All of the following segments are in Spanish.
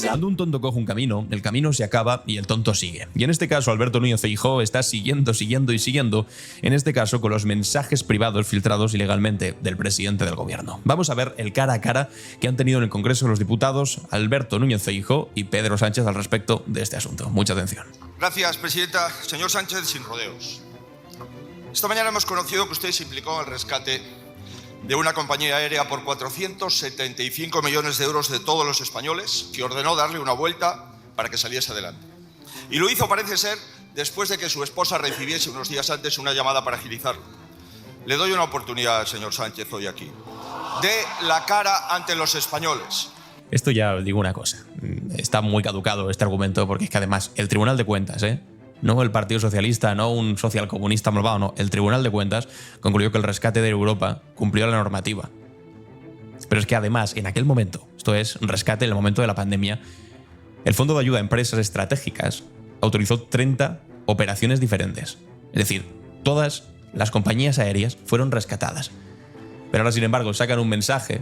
Cuando un tonto coge un camino, el camino se acaba y el tonto sigue. Y en este caso, Alberto Núñez Feijóo está siguiendo, en este caso con los mensajes privados filtrados ilegalmente del presidente del gobierno. Vamos a ver el cara a cara que han tenido en el Congreso de los Diputados Alberto Núñez Feijóo y Pedro Sánchez al respecto de este asunto. Mucha atención. Gracias, presidenta. Señor Sánchez, sin rodeos. Esta mañana hemos conocido que usted se implicó en el rescate de una compañía aérea por 475 millones de euros de todos los españoles, que ordenó darle una vuelta para que saliese adelante. Y lo hizo, parece ser, después de que su esposa recibiese unos días antes una llamada para agilizarlo. Le doy una oportunidad, señor Sánchez, hoy aquí. Dé la cara ante los españoles. Esto ya os digo una cosa. Está muy caducado este argumento porque es que además el Tribunal de Cuentas, no el Partido Socialista, no un socialcomunista malvado, no. El Tribunal de Cuentas concluyó que el rescate de Europa cumplió la normativa. Pero es que además, en aquel momento, esto es rescate en el momento de la pandemia, el Fondo de Ayuda a Empresas Estratégicas autorizó 30 operaciones diferentes. Es decir, todas las compañías aéreas fueron rescatadas. Pero ahora, sin embargo, sacan un mensaje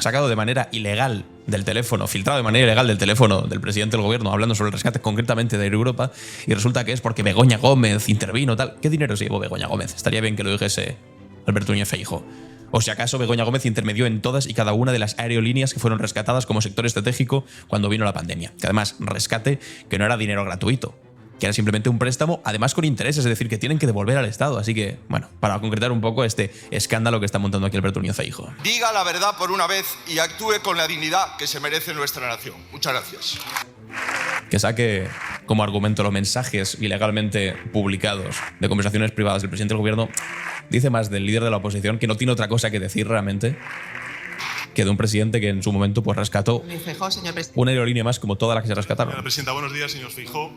sacado de manera ilegal del teléfono, filtrado de manera ilegal del teléfono del presidente del gobierno, hablando sobre el rescate concretamente de Air Europa, y resulta que es porque Begoña Gómez intervino, tal. ¿Qué dinero se llevó Begoña Gómez? Estaría bien que lo dijese Alberto Núñez Feijóo. O si acaso Begoña Gómez intermedió en todas y cada una de las aerolíneas que fueron rescatadas como sector estratégico cuando vino la pandemia. Que además, rescate que no era dinero gratuito, que era simplemente un préstamo, además con intereses, es decir, que tienen que devolver al Estado. Así que, bueno, para concretar un poco este escándalo que está montando aquí Alberto Núñez Feijóo. Diga la verdad por una vez y actúe con la dignidad que se merece nuestra nación. Muchas gracias. Que saque como argumento los mensajes ilegalmente publicados de conversaciones privadas del presidente del gobierno dice más del líder de la oposición, que no tiene otra cosa que decir realmente que de un presidente que en su momento pues rescató una aerolínea más como todas las que se rescataron. Señora presidenta, buenos días, señor Feijóo.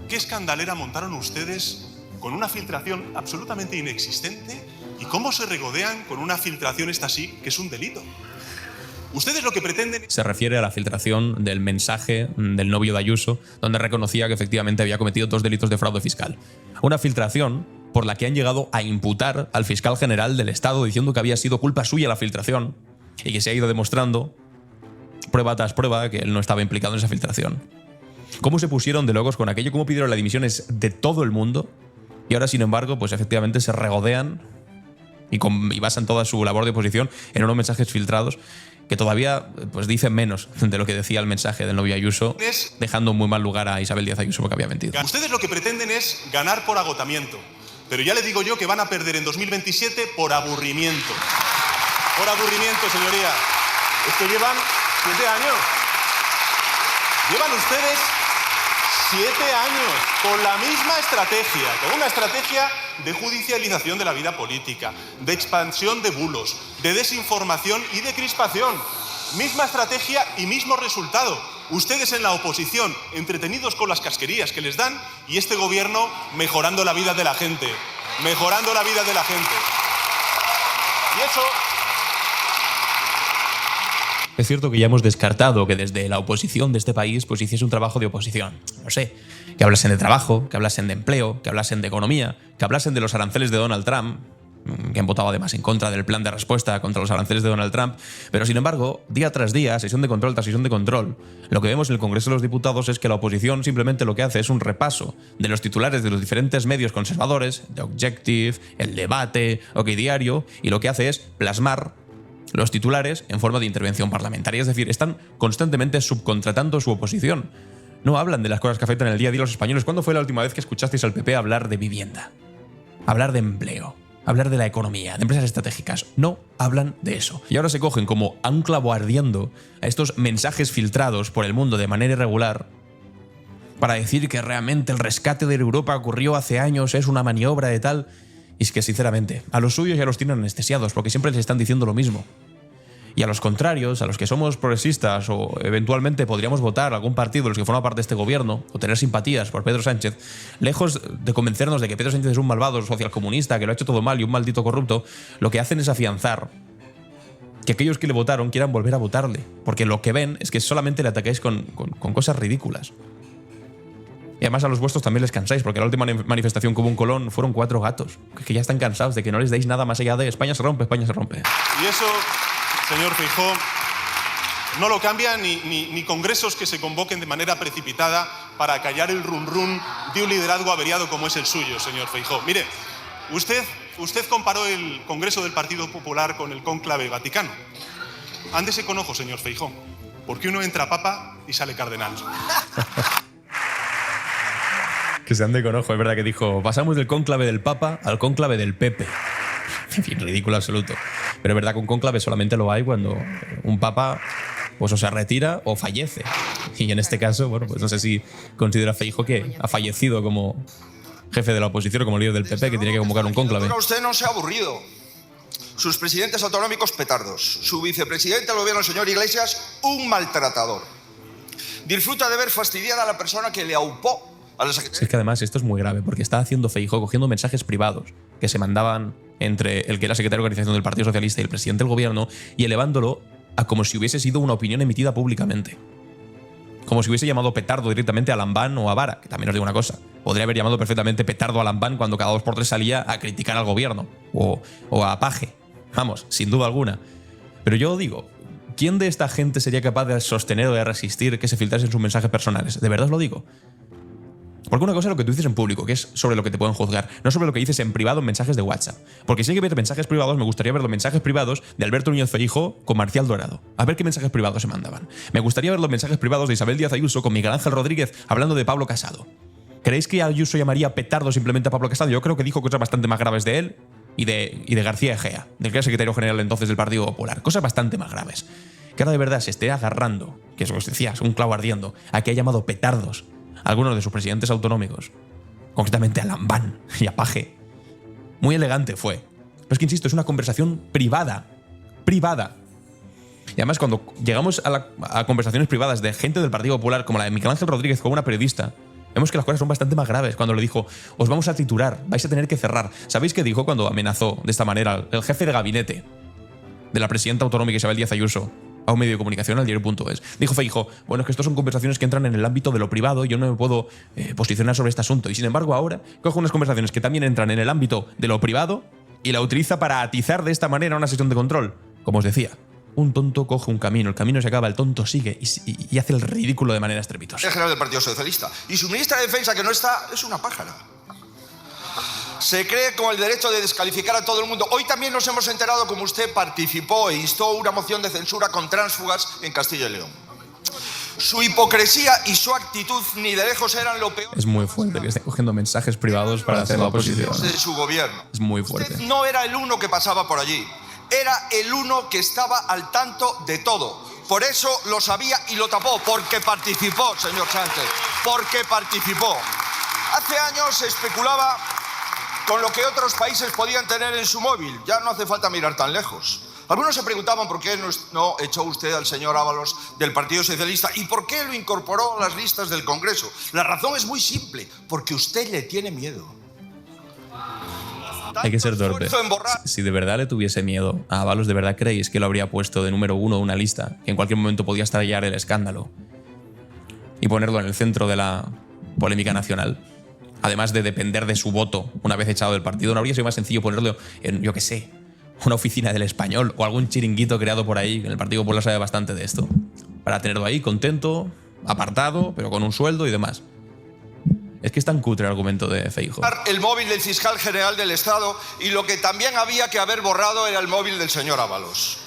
¿Qué escandalera montaron ustedes con una filtración absolutamente inexistente? ¿Y cómo se regodean con una filtración esta sí, que es un delito? Ustedes lo que pretenden... Se refiere a la filtración del mensaje del novio de Ayuso, donde reconocía que efectivamente había cometido 2 delitos de fraude fiscal. Una filtración por la que han llegado a imputar al fiscal general del Estado diciendo que había sido culpa suya la filtración y que se ha ido demostrando, prueba tras prueba, que él no estaba implicado en esa filtración. ¿Cómo se pusieron de locos con aquello? ¿Cómo pidieron las dimisiones de todo el mundo? Y ahora, sin embargo, pues efectivamente se regodean y basan toda su labor de oposición en unos mensajes filtrados que todavía pues dicen menos de lo que decía el mensaje del novio Ayuso, dejando en muy mal lugar a Isabel Díaz Ayuso porque había mentido. Ustedes lo que pretenden es ganar por agotamiento, pero ya le digo yo que van a perder en 2027 por aburrimiento. Por aburrimiento, señoría. Es que llevan 7 años. Llevan ustedes 7 años con la misma estrategia, con una estrategia de judicialización de la vida política, de expansión de bulos, de desinformación y de crispación. Misma estrategia y mismo resultado. Ustedes en la oposición, entretenidos con las casquerías que les dan, y este gobierno mejorando la vida de la gente. Mejorando la vida de la gente. Y eso... Es cierto que ya hemos descartado que desde la oposición de este país pues hiciese un trabajo de oposición. No sé, que hablasen de trabajo, que hablasen de empleo, que hablasen de economía, que hablasen de los aranceles de Donald Trump, que han votado además en contra del plan de respuesta contra los aranceles de Donald Trump. Pero sin embargo, día tras día, sesión de control tras sesión de control, lo que vemos en el Congreso de los Diputados es que la oposición simplemente lo que hace es un repaso de los titulares de los diferentes medios conservadores, The Objective, El Debate, OK Diario, y lo que hace es plasmar los titulares en forma de intervención parlamentaria. Es decir, están constantemente subcontratando su oposición. No hablan de las cosas que afectan el día a día a los españoles. ¿Cuándo fue la última vez que escuchasteis al PP hablar de vivienda? Hablar de empleo, hablar de la economía, de empresas estratégicas. No hablan de eso. Y ahora se cogen como a un clavo ardiendo a estos mensajes filtrados por el mundo de manera irregular para decir que realmente el rescate de Europa ocurrió hace años, es una maniobra de tal... Y es que, sinceramente, a los suyos ya los tienen anestesiados porque siempre les están diciendo lo mismo. Y a los contrarios, a los que somos progresistas o eventualmente podríamos votar a algún partido de los que forman parte de este gobierno o tener simpatías por Pedro Sánchez, lejos de convencernos de que Pedro Sánchez es un malvado socialcomunista, que lo ha hecho todo mal y un maldito corrupto, lo que hacen es afianzar que aquellos que le votaron quieran volver a votarle. Porque lo que ven es que solamente le atacáis con cosas ridículas. Y además a los vuestros también les cansáis, porque la última manifestación que hubo en Colón fueron 4 gatos, que ya están cansados de que no les deis nada más allá de España se rompe, España se rompe. Y eso, señor Feijóo, No lo cambia ni congresos que se convoquen de manera precipitada para callar el run de un liderazgo averiado como es el suyo, señor Feijóo. Mire, usted comparó el Congreso del Partido Popular con el cónclave vaticano. Ándese con ojo, señor Feijóo, porque uno entra papa y sale cardenal. Que se ande con ojo, es verdad que dijo, pasamos del cónclave del Papa al cónclave del Pepe. En fin, ridículo absoluto. Pero es verdad que un cónclave solamente lo hay cuando un papa pues o se retira o fallece. Y en este caso, bueno, pues no sé si considera Feijóo que ha fallecido como jefe de la oposición o como líder del PP, que tiene que convocar un cónclave. Usted no se ha aburrido. Sus presidentes autonómicos petardos. Su vicepresidente del gobierno, el señor Iglesias, un maltratador. Disfruta de ver fastidiada a la persona que le aupó a la secretaria. Es que además esto es muy grave, porque está haciendo Feijóo cogiendo mensajes privados que se mandaban entre el que era secretario de organización del Partido Socialista y el presidente del gobierno y elevándolo a como si hubiese sido una opinión emitida públicamente. Como si hubiese llamado petardo directamente a Lambán o a Vara, que también os digo una cosa. Podría haber llamado perfectamente petardo a Lambán cuando cada 2 por 3 salía a criticar al gobierno. O a Paje. Vamos, sin duda alguna. Pero yo digo, ¿quién de esta gente sería capaz de sostener o de resistir que se filtrasen sus mensajes personales? De verdad os lo digo. Porque una cosa es lo que tú dices en público, que es sobre lo que te pueden juzgar, no sobre lo que dices en privado en mensajes de WhatsApp. Porque si hay que ver mensajes privados, me gustaría ver los mensajes privados de Alberto Núñez Feijóo con Marcial Dorado. A ver qué mensajes privados se mandaban. Me gustaría ver los mensajes privados de Isabel Díaz Ayuso con Miguel Ángel Rodríguez hablando de Pablo Casado. ¿Creéis que Ayuso llamaría petardo simplemente a Pablo Casado? Yo creo que dijo cosas bastante más graves de él y de García Egea, del que era secretario general entonces del Partido Popular. Cosas bastante más graves. Que ahora de verdad se esté agarrando, que es lo que os decía, es un clavo ardiendo, a que ha llamado petardos a algunos de sus presidentes autonómicos. Concretamente a Lambán y a Paje. Muy elegante fue. Pero es que, insisto, es una conversación privada. Privada. Y además, cuando llegamos a conversaciones privadas de gente del Partido Popular, como la de Miguel Ángel Rodríguez con una periodista, vemos que las cosas son bastante más graves. Cuando le dijo, os vamos a triturar, vais a tener que cerrar. ¿Sabéis qué dijo cuando amenazó de esta manera el jefe de gabinete de la presidenta autonómica Isabel Díaz Ayuso a un medio de comunicación, al diario.es? Dijo Feijóo, bueno, es que estos son conversaciones que entran en el ámbito de lo privado y yo no me puedo posicionar sobre este asunto. Y sin embargo ahora coge unas conversaciones que también entran en el ámbito de lo privado y la utiliza para atizar de esta manera una sesión de control. Como os decía, un tonto coge un camino, el camino se acaba, el tonto sigue y hace el ridículo de manera estrepitosa. El general del Partido Socialista. Y su ministra de Defensa, que no está, es una pájara. Se cree con el derecho de descalificar a todo el mundo. Hoy también nos hemos enterado cómo usted participó e instó una moción de censura con tránsfugas en Castilla y León. Su hipocresía y su actitud ni de lejos eran lo peor. Es muy fuerte que esté cogiendo mensajes privados para hacer la oposición. De su gobierno. Es muy fuerte. Usted no era el uno que pasaba por allí. Era el uno que estaba al tanto de todo. Por eso lo sabía y lo tapó, porque participó, señor Sánchez. Porque participó. Hace años se especulaba con lo que otros países podían tener en su móvil. Ya no hace falta mirar tan lejos. Algunos se preguntaban por qué no echó usted al señor Ábalos del Partido Socialista y por qué lo incorporó a las listas del Congreso. La razón es muy simple, porque usted le tiene miedo. Hay que ser torpe. Si de verdad le tuviese miedo a Ábalos, ¿de verdad creéis que lo habría puesto de número 1 en una lista que en cualquier momento podía estallar el escándalo y ponerlo en el centro de la polémica nacional? Además de depender de su voto una vez echado del partido, ¿no habría sido más sencillo ponerlo en, yo qué sé, una oficina del Español o algún chiringuito creado por ahí? En el Partido Popular sabe bastante de esto. Para tenerlo ahí contento, apartado, pero con un sueldo y demás. Es que es tan cutre el argumento de Feijóo. El móvil del fiscal general del Estado y lo que también había que haber borrado era el móvil del señor Ábalos.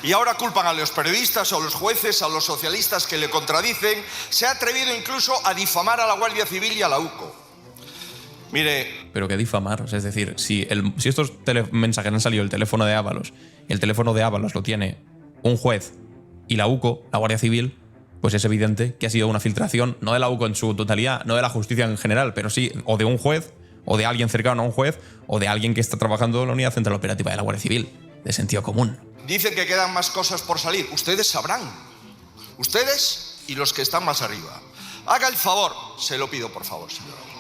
Y ahora culpan a los periodistas, a los jueces, a los socialistas que le contradicen. Se ha atrevido incluso a difamar a la Guardia Civil y a la UCO. Mire... Pero que difamar, o sea, es decir, si estos mensajes han salido del teléfono de Ábalos, el teléfono de Ábalos lo tiene un juez y la UCO, la Guardia Civil, pues es evidente que ha sido una filtración, no de la UCO en su totalidad, no de la justicia en general, pero sí o de un juez, o de alguien cercano a un juez, o de alguien que está trabajando en la Unidad Central Operativa de la Guardia Civil, de sentido común. Dicen que quedan más cosas por salir. Ustedes sabrán. Ustedes y los que están más arriba. Haga el favor, se lo pido por favor, señor.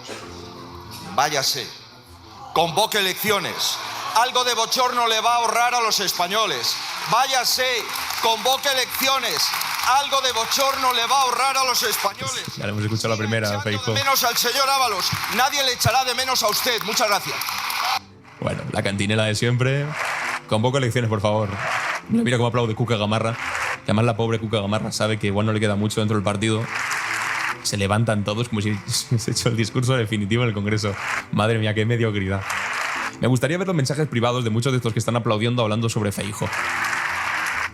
Váyase, convoque elecciones. Algo de bochorno le va a ahorrar a los españoles. Váyase, convoque elecciones. Algo de bochorno le va a ahorrar a los españoles. Ya le hemos escuchado la primera, Feijóo. Menos al señor Ábalos. Nadie le echará de menos a usted. Muchas gracias. Bueno, la cantinela de siempre. Convoco elecciones, por favor. Mira cómo aplaude Cuca Gamarra. que además la pobre Cuca Gamarra sabe que igual no le queda mucho dentro del partido. Se levantan todos como si se hecho el discurso definitivo en el Congreso. Madre mía, qué mediocridad. Me gustaría ver los mensajes privados de muchos de estos que están aplaudiendo hablando sobre Feijóo.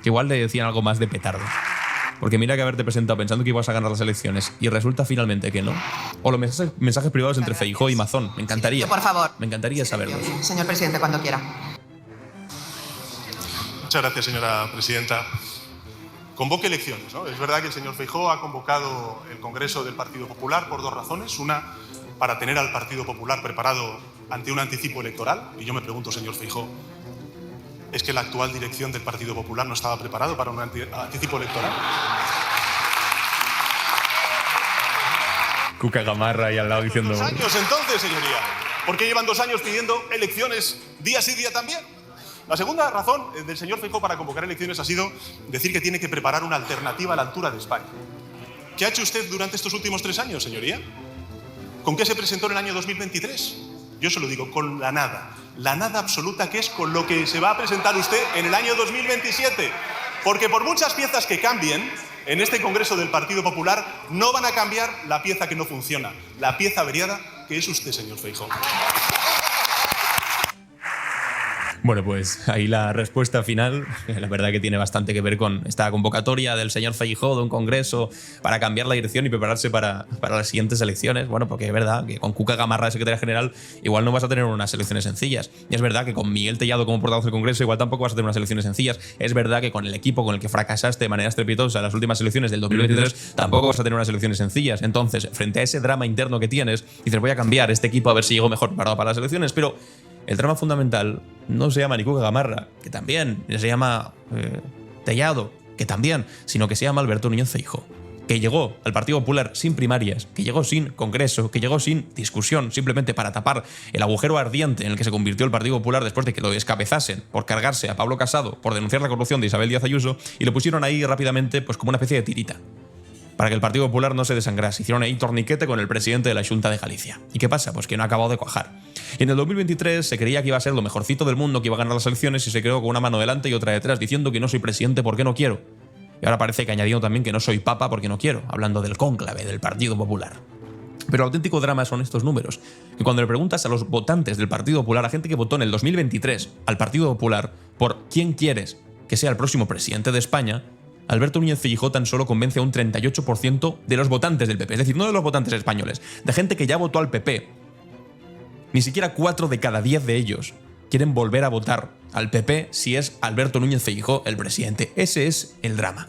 Que igual le decían algo más de petardo. Porque mira que haberte presentado pensando que ibas a ganar las elecciones y resulta finalmente que no. O los mensajes privados entre Feijóo y Mazón. Me encantaría. Por favor. Me encantaría saberlos. Señor presidente, cuando quiera. Muchas gracias, señora presidenta. Convoque elecciones, ¿no? Es verdad que el señor Feijóo ha convocado el Congreso del Partido Popular por dos razones. Una, para tener al Partido Popular preparado ante un anticipo electoral. Y yo me pregunto, señor Feijóo, ¿es que la actual dirección del Partido Popular no estaba preparado para un anticipo electoral? Cuca Gamarra ahí al lado diciendo... 2 años entonces, señoría. ¿Por qué llevan 2 años pidiendo elecciones día sí día también? La segunda razón del señor Feijóo para convocar elecciones ha sido decir que tiene que preparar una alternativa a la altura de España. ¿Qué ha hecho usted durante estos últimos 3 años, señoría? ¿Con qué se presentó en el año 2023? Yo se lo digo, con la nada. La nada absoluta, que es con lo que se va a presentar usted en el año 2027. Porque por muchas piezas que cambien en este Congreso del Partido Popular, no van a cambiar la pieza que no funciona, la pieza averiada que es usted, señor Feijóo. Bueno, pues ahí la respuesta final, la verdad que tiene bastante que ver con esta convocatoria del señor Feijóo de un congreso para cambiar la dirección y prepararse para las siguientes elecciones. Bueno, porque es verdad que con Cuca Gamarra de secretaria general igual no vas a tener unas elecciones sencillas. Y es verdad que con Miguel Tellado como portavoz del Congreso igual tampoco vas a tener unas elecciones sencillas. Es verdad que con el equipo con el que fracasaste de manera estrepitosa en las últimas elecciones del 2023 tampoco vas a tener unas elecciones sencillas. Entonces, frente a ese drama interno que tienes, dices, voy a cambiar este equipo a ver si llego mejor preparado para las elecciones, pero el drama fundamental no se llama ni Cuca Gamarra, que también, se llama Tellado, que también, sino que se llama Alberto Núñez Feijóo, que llegó al Partido Popular sin primarias, que llegó sin congreso, que llegó sin discusión, simplemente para tapar el agujero ardiente en el que se convirtió el Partido Popular después de que lo descabezasen por cargarse a Pablo Casado, por denunciar la corrupción de Isabel Díaz Ayuso, y lo pusieron ahí rápidamente pues como una especie de tirita, para que el Partido Popular no se desangrase. Hicieron ahí torniquete con el presidente de la Xunta de Galicia. ¿Y qué pasa? Pues que no ha acabado de cuajar. Y en el 2023 se creía que iba a ser lo mejorcito del mundo, que iba a ganar las elecciones, y se quedó con una mano delante y otra detrás, diciendo que no soy presidente porque no quiero. Y ahora parece que añadiendo también que no soy papa porque no quiero, hablando del cónclave del Partido Popular. Pero el auténtico drama son estos números, que cuando le preguntas a los votantes del Partido Popular, a gente que votó en el 2023 al Partido Popular por quién quieres que sea el próximo presidente de España, Alberto Núñez Feijóo tan solo convence a un 38% de los votantes del PP. Es decir, no de los votantes españoles, de gente que ya votó al PP. Ni siquiera 4 de cada 10 de ellos quieren volver a votar al PP si es Alberto Núñez Feijóo el presidente. Ese es el drama.